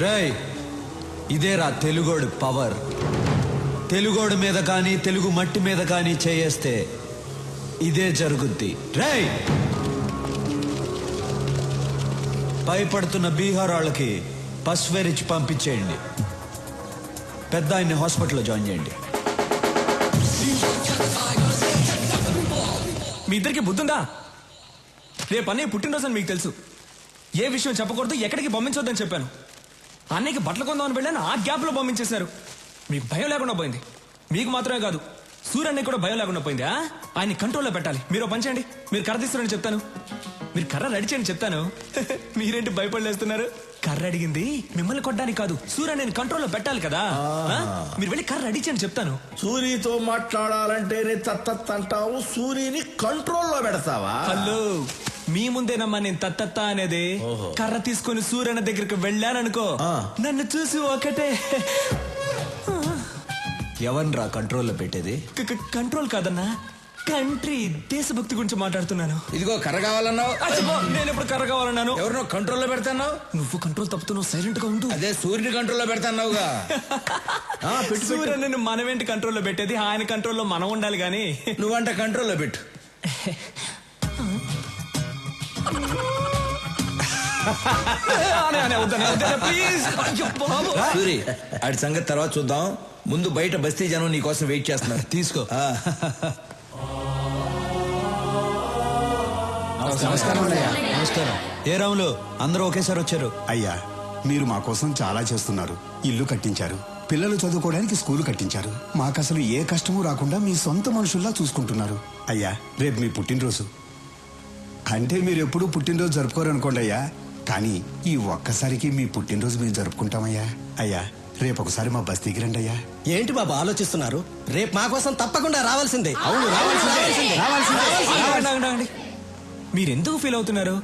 రేయ్, ఇదేరా తెలుగోడు పవర్. తెలుగోడు మీద కానీ తెలుగు మట్టి మీద కానీ చేయేస్తే ఇదే జరుగుద్ది. రేయ్, భయపడుతున్న బీహార్ వాళ్ళకి పసువేరిచ్చి పంపించేయండి. పెద్ద ఆయన్ని హాస్పిటల్లో జాయిన్ చేయండి. మీ ఇద్దరికి బుద్ధుందా? రేపు అన్నయ్య పుట్టినరోజు అని మీకు తెలుసు. ఏ విషయం చెప్పకూడదు, ఎక్కడికి పంపించొద్దని చెప్పాను. అన్నయ్యకి బట్టలు కొందామని వెళ్ళాను, ఆ గ్యాప్ లో పంపించేశారు. మీకు భయం లేకుండా పోయింది. మీకు మాత్రమే కాదు, సూర్యన్నయ్య కూడా భయం లేకుండా పోయింది. ఆయన్ని కంట్రోల్లో పెట్టాలి. మీరు పని చేయండి, మీరు కర్ర తీస్తున్నారని చెప్తాను. మీరు కర్ర రెడీ చేయండి చెప్తాను. మీరేంటి భయపడలేస్తున్నారు? కర్ర అడిగింది మిమ్మల్ని కొట్టడానికి కాదు, సూర్యన్నయ్యని కంట్రోల్లో పెట్టాలి కదా. మీరు వెళ్ళి కర్ర రెడీ చేయండి చెప్తాను. సూర్యతో మాట్లాడాలంటేనే తత్తత్ అంటావు, సూర్యని కంట్రోల్లో పెడతావా? హలో, మీ ముందేనమ్మా నేను తత్తత్త అనేది. కర్ర తీసుకుని సూర్యన్న దగ్గరికి వెళ్ళాననుకో, నన్ను చూసి ఒకటే. ఎవరిరా కంట్రోల్లో పెట్టేది? కంట్రోల్ కాదన్నా, కంట్రీ, దేశభక్తి గురించి మాట్లాడుతున్నాను. ఇదిగో కర్ర కావాలన్నావు. నేను ఎప్పుడు కర్ర కావాలన్నాను? ఎవరినో కంట్రోల్లో పెడతాన్నావు. నువ్వు కంట్రోల్ తప్పుతున్నావు, సైలెంట్ గా ఉండు. అదే సూర్యుని కంట్రోల్లో పెడతాన్నావుగా. సూర్యని మనమేంటి కంట్రోల్లో పెట్టేది, ఆయన కంట్రోల్లో మనం ఉండాలి గాని. నువ్వంట కంట్రోల్లో పెట్టు. సూరి, ఆడి సంగతి తర్వాత చూద్దాం. ముందు బయట బస్తీ జనం నీ కోసం వెయిట్ చేస్తున్నారు. తీసుకో. నమస్కారం. ఏ రాములు, అందరూ ఒకేసారి వచ్చారు? అయ్యా, మీరు మా కోసం చాలా చేస్తున్నారు. ఇల్లు కట్టించారు, పిల్లలు చదువుకోవడానికి స్కూలు కట్టించారు. మాకసలు ఏ కష్టమూ రాకుండా మీ సొంత మనుషుల్లా చూసుకుంటున్నారు. అయ్యా, రేపు మీ పుట్టినరోజు. అంటే మీరు ఎప్పుడూ పుట్టినరోజు జరుపుకోరనుకోండి అయ్యా, కానీ ఈ ఒక్కసారికి మీ పుట్టినరోజు మేము జరుపుకుంటామయ్యా. అయ్యా, రేపు ఒకసారి మా బస్తీకి రండి అయ్యా. ఏంటి బాబా ఆలోచిస్తున్నారు? రేపు మా కోసం తప్పకుండా రావాల్సిందే. అవును, రావాల్సిందే. మీరెందుకు ఫీల్ అవుతున్నారు?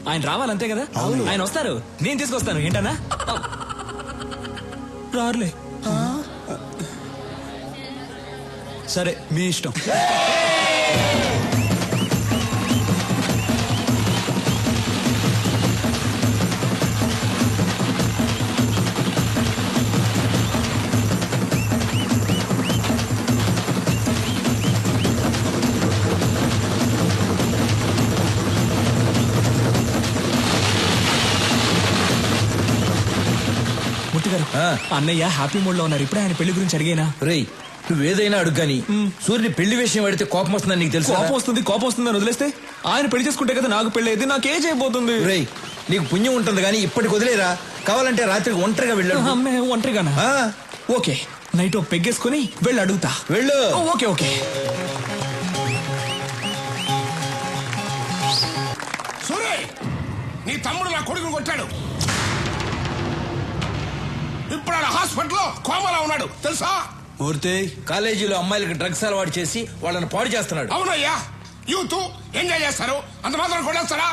ఆయన రావాలంతే కదా. ఆయన వస్తారు, నేను తీసుకొస్తాను. ఏంటన్నా రారులే. సరే, మీ ఇష్టం. అన్నయ్య హ్యాపీ మూడ్ లో ఉన్నారు. ఇప్పుడే ఆయన పెళ్లి గురించి అడిగేనా? రేయ్, నువ్వేదైనా అడుగుగాని సూర్యుని పెళ్లి విషయం అడిగితే కోపం వస్తుందని నీకు తెలుసు. కోపం వస్తుంది అని వదిలేస్తే ఆయన పెళ్లి చేసుకుంటే కదా నాకు పెళ్లి అయితే నాకేం చేయబోతుంది? రేయ్, నీకు పుణ్యం ఉంటుంది కానీ ఇప్పటికి వదిలేరా. కావాలంటే రాత్రికి ఒంటరిగా వెళ్ళాడు. ఒంటరిగానా? ఓకే, నైట్ పెగ్గేసుకుని వెళ్ళి అడుగుతా. వెళ్ళు. Okay okay. సూర్య, నీ తమ్ముడు నా కొడుకుని కొట్టాడు. ఇప్పుడు ఆడ హాస్పిటల్లో కోమాలో ఉన్నాడు తెలుసా? మూర్తి, కాలేజీలో అమ్మాయిలకు డ్రగ్స్ అలవాటు చేసి వాళ్ళని పాడు చేస్తున్నాడు. అవునయ్యా, యూత్ ఎంజాయ్ చేస్తారు, అంత మాత్రం కొట్టేస్తారా?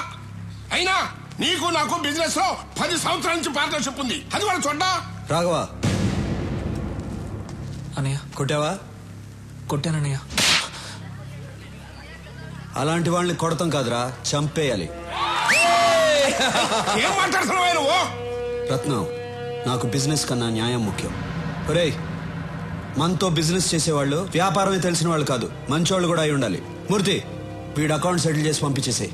అయినా నీకు నాకు బిజినెస్ లో 10 సంవత్సరాల నుంచి పార్ట్నర్షిప్ ఉంది, అది కూడా చూడ్డా. రాఘవ, అన్నయ్య కొట్టావా? కొట్టానన్నయ్య. అలాంటి వాళ్ళని కొడతాం కాదురా, చంపేయాలి. ఏం మాట్లాడుతున్నావు నువ్వు? రత్నం, నాకు బిజినెస్ కన్నా న్యాయం ముఖ్యం. ఒరేయ్, మనతో బిజినెస్ చేసేవాళ్ళు వ్యాపారమే తెలిసిన వాళ్ళు కాదు, మంచోళ్ళు కూడా అయి ఉండాలి. మూర్తి, వీడు అకౌంట్ సెటిల్ చేసి పంపించేసేయ్.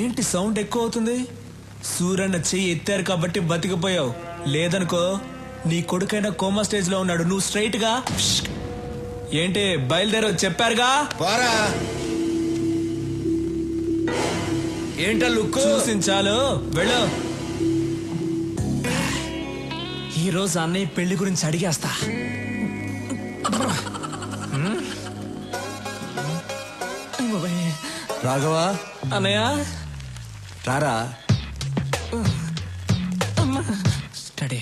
ఏంటి సౌండ్ ఎక్కువ అవుతుంది? సూరన్న చెయ్యి ఎత్తారు కాబట్టి బతికిపోయావు, లేదనుకో నీ కొడుకైనా కోమా స్టేజ్ లో ఉన్నాడు. నువ్వు స్ట్రైట్ గా ఏంటి బయలుదేరో చెప్పారుగా. పోరా. ఏంటా లుక్? చూసించాలు, వెళ్ళు. ఈ రోజు అన్నయ్య పెళ్లి గురించి అడిగేస్తా. రాఘవ, అన్నయ్య రారా. స్టడీ.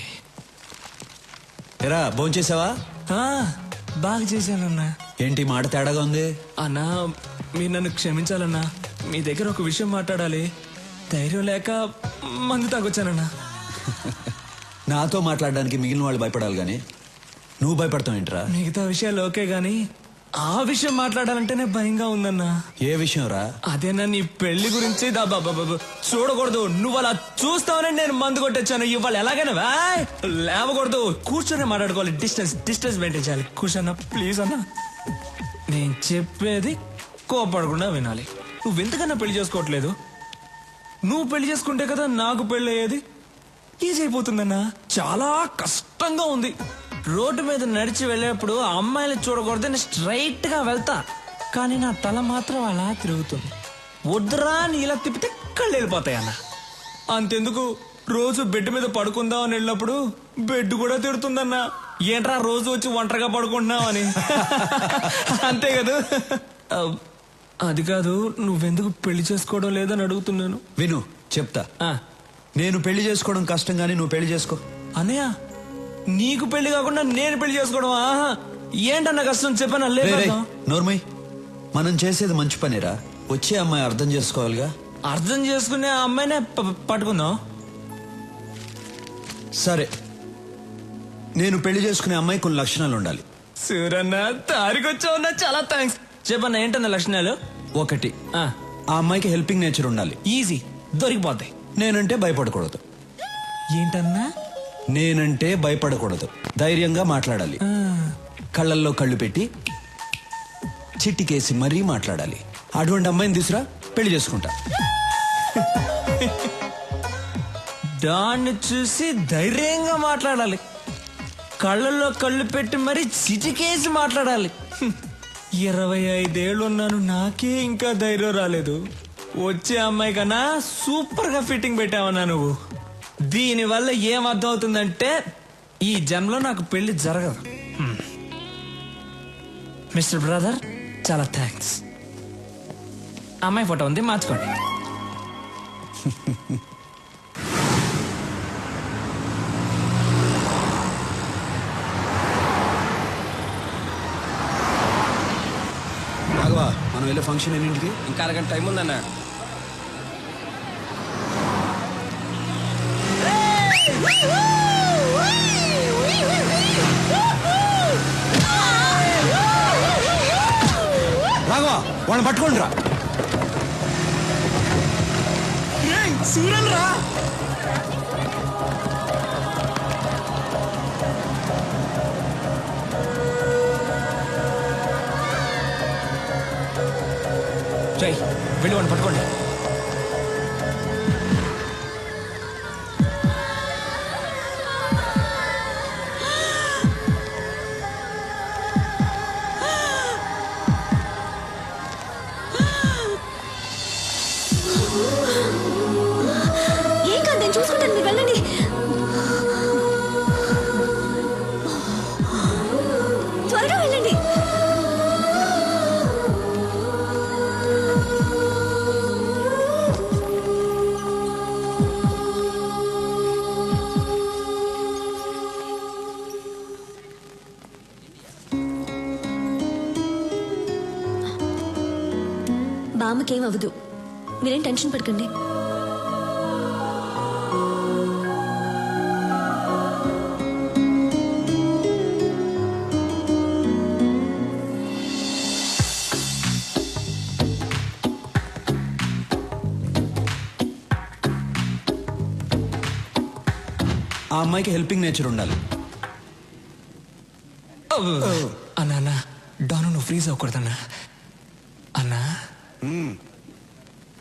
ఎరా, భోంచేసావా? బాగా చేశానన్నా. ఏంటి మాట తేడాగా ఉంది? అన్నా, మీరు నన్ను క్షమించాలన్నా. మీ దగ్గర ఒక విషయం మాట్లాడాలి. ధైర్యం లేక మందు తాగొచ్చానన్నా. నాతో మాట్లాడడానికి మిగిలిన వాళ్ళు భయపడాలి గాని నువ్వు భయపడతావు ఏంట్రా? మిగతా విషయాలు ఓకే గానీ ఆ విషయం మాట్లాడాలంటేనే భయంగా ఉందన్నా. ఏ విషయం రా? అదేనా నీ పెళ్లి గురించి చూడకూడదు. నువ్వు అలా చూస్తావని నేను మందు కొట్టొచ్చాను. ఇవాళ ఎలాగైనా లేవకూడదు. కూర్చొని మాట్లాడుకోవాలి. డిస్టెన్స్ మెయింటైన్ చేయాలి. కూర్చోన్నా ప్లీజ్ అన్నా. నేను చెప్పేది కోపడకుండా వినాలి. నువ్వెంతకన్నా పెళ్లి చేసుకోవట్లేదు? నువ్వు పెళ్లి చేసుకుంటే కదా నాకు పెళ్లి అయ్యేది. ఈజీ అయిపోతుందన్నా. చాలా కష్టంగా ఉంది. రోడ్డు మీద నడిచి వెళ్ళేప్పుడు అమ్మాయిలు చూడకూడదని స్ట్రైట్ గా వెళ్తా, కానీ నా తల మాత్రం అలా తిరుగుతుంది. వద్దురా అని ఇలా తిప్పితే కళ్ళు వెళ్ళిపోతాయి అన్న. అంతెందుకు, రోజు బెడ్ మీద పడుకుందాం అని వెళ్ళినప్పుడు బెడ్ కూడా తిడుతుందన్నా. ఏంట్రా రోజు వచ్చి ఒంటరిగా పడుకుంటున్నావు అని. అంతే కదా. అది కాదు, నువ్వెందుకు పెళ్లి చేసుకోవడం లేదని అడుగుతున్నాను. విను చెప్తా. నేను పెళ్లి చేసుకోవడం కష్టం గానీ నువ్వు పెళ్లి చేసుకో. అన్నయ్య, నీకు పెళ్లి కాకుండా నేను పెళ్లి చేసుకోవడం ఆహా ఏంటన్న కష్టం చెప్పనా? లేదు నోర్మయ్, మనం చేసేది మంచి పనిరా. వచ్చే అమ్మాయి అర్థం చేసుకోవాలిగా. అర్థం చేసుకునే అమ్మాయినే పట్టుకుందాం. సరే, నేను పెళ్లి చేసుకునే అమ్మాయి కొన్ని లక్షణాలు ఉండాలి. సూరన్న తారికొచ్చావున్నా, చాలా థ్యాంక్స్. చెప్పన్న ఏంటన్న లక్షణాలు? ఒకటి, ఆ అమ్మాయికి హెల్పింగ్ నేచర్ ఉండాలి. ఈజీ, దొరికిపోతాయి. నేనంటే భయపడకూడదు. ఏంటన్నా? నేనంటే భయపడకూడదు. ధైర్యంగా మాట్లాడాలి. కళ్ళల్లో కళ్ళు పెట్టి చిట్టికేసి మరీ మాట్లాడాలి. అటువంటి అమ్మాయిని తీసురా, పెళ్లి చేసుకుంటా. దాన్ని చూసి ధైర్యంగా మాట్లాడాలి. కళ్ళల్లో కళ్ళు పెట్టి మరీ చిటికేసి మాట్లాడాలి. 25 ఏళ్ళున్నాను, నాకే ఇంకా ధైర్యం రాలేదు. వచ్చే అమ్మాయి కన్నా సూపర్ గా ఫిట్టింగ్ పెట్టావన్నా నువ్వు. దీనివల్ల ఏం అర్థం అవుతుందంటే ఈ జన్మలో నాకు పెళ్లి జరగదు. మిస్టర్ బ్రదర్, చాలా థ్యాంక్స్. అమ్మాయి ఫోటో ఉంది, మార్చుకోండి. రాఘవా, మనం వెళ్ళే ఫంక్షన్ ఎన్నింటికి? ఇంకా అరగంట టైం ఉందన్న. రాఘవా, వాళ్ళని పట్టుకోండి రా. సూరన్ రా. జై, వెళ్ళి వాడిని పట్టుకోండి. ఏం కాదు, నేను చూసుకుంటాను, మీరు వెళ్ళండి. త్వరగా వెళ్ళండి. బామ్మకేం అవ్వదు, మీరేం టెన్షన్ పడకండి. ఆ అమ్మాయికి హెల్పింగ్ నేచర్ ఉండాలి. అన్నా అన్నా, డాను నువ్వు ఫ్రీజ్ అవ్వకూడదన్నా. అన్నా,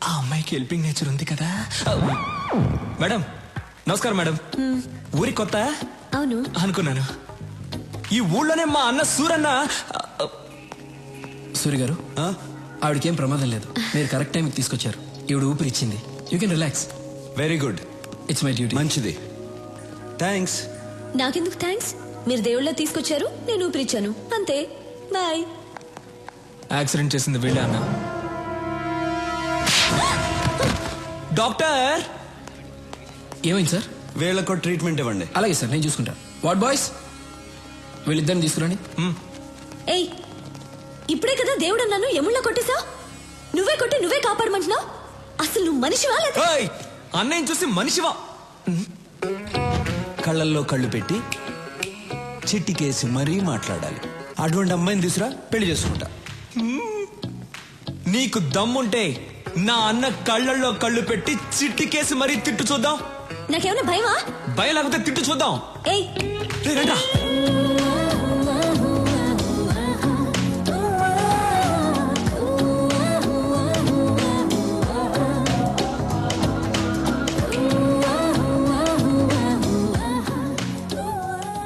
ఆ అమ్మాయికి హెల్పింగ్ నేచర్ ఉంది కదా. మేడం నమస్కారం. మేడం, ఊరి కొత్త అవును అనుకున్నాను. ఈ ఊళ్ళోనే మా అన్న సూరన్న. సూర్య గారు, ఆ? ఆవిడకేం ప్రమాదం లేదు. మీరు కరెక్ట్ టైంకి తీసుకొచ్చారు. ఈవిడ ఊపిరిచ్చింది. You can relax. Very good. It's my duty. మంచిది, థ్యాంక్స్. నాకెందుకు థ్యాంక్స్? మీరు దేవుళ్ళ తీసుకొచ్చారు, నేను ఊపిరిచ్చాను, అంతే. బాయ్. యాక్సిడెంట్ చేసింది వీళ్ళే అన్న. డాక్టర్, ఏమైంది సార్? వీళ్ళకు ట్రీట్మెంట్ ఇవ్వండి. అలాగే సార్, నేను చూసుకుంటా. వాట్ బాయ్స్, వీళ్ళిద్దరిని తీసుకురండి. ఏయ్, ఇప్పుడే కదా దేవుడు అన్నాను, ఎముళ్ళ కొట్టేసా? నువ్వే కొట్టి నువ్వే కాపాడమంటున్నావు. అసలు నువ్వు మనిషివా లేదా? అన్నయ్య చూసి మనిషివా? కళ్ళల్లో కళ్ళు పెట్టి చిట్టికేసి మరీ మాట్లాడాలి. అటువంటి అమ్మాయిని తీసురా, పెళ్లి చేసుకుంటా. నీకు దమ్ముంటే నా అన్న కళ్ళల్లో కళ్ళు పెట్టి చిట్టికేసి మరీ తిట్టు చూద్దాం. నాకేమైనా భయమా? భయం లేకపోతే తిట్టు చూద్దాం. ఏయ్ రే, రండ్రా.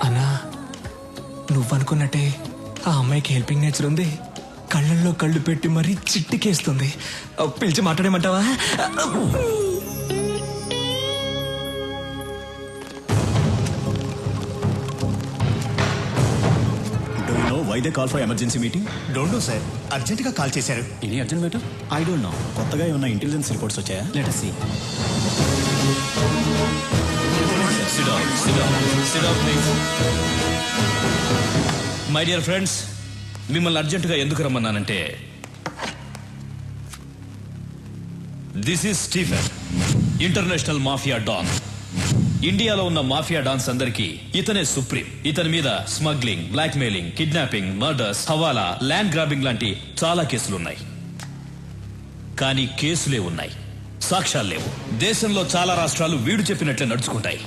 అన్నా, నువ్వనుకున్నట్టే ఆ అమ్మాయికి హెల్పింగ్ నేచర్ ఉంది. కళ్ళల్లో కళ్ళు పెట్టి మరీ చిట్టికేస్తుంది. పిలిచి మాట్లాడేమంటావా? Why they call for emergency meeting? Don't know sir, urgent గా కాల్ చేశారు. Any urgent matter? I don't know. కొత్తగా ఏమన్నా ఇంటెలిజెన్స్ రిపోర్ట్స్ వచ్చాయా? Let us see. Sit down, please. My dear friends, మిమ్మల్ని అర్జెంటుగా ఎందుకు రమ్మన్నానంటే, this is Stephen, international mafia don. ఇండియాలో ఉన్న మాఫియా డాన్స్ అందరికీ ఇతనే సుప్రీం. ఇతని మీద smuggling, blackmailing, kidnapping, murders, హవాలా, ల్యాండ్ గ్రాబింగ్ లాంటి చాలా కేసులున్నాయి. కానీ కేసులే ఉన్నాయి, సాక్ష్యాలు లేవు. దేశంలో చాలా రాష్ట్రాలు వీడు చెప్పినట్లే నడుచుకుంటాయి.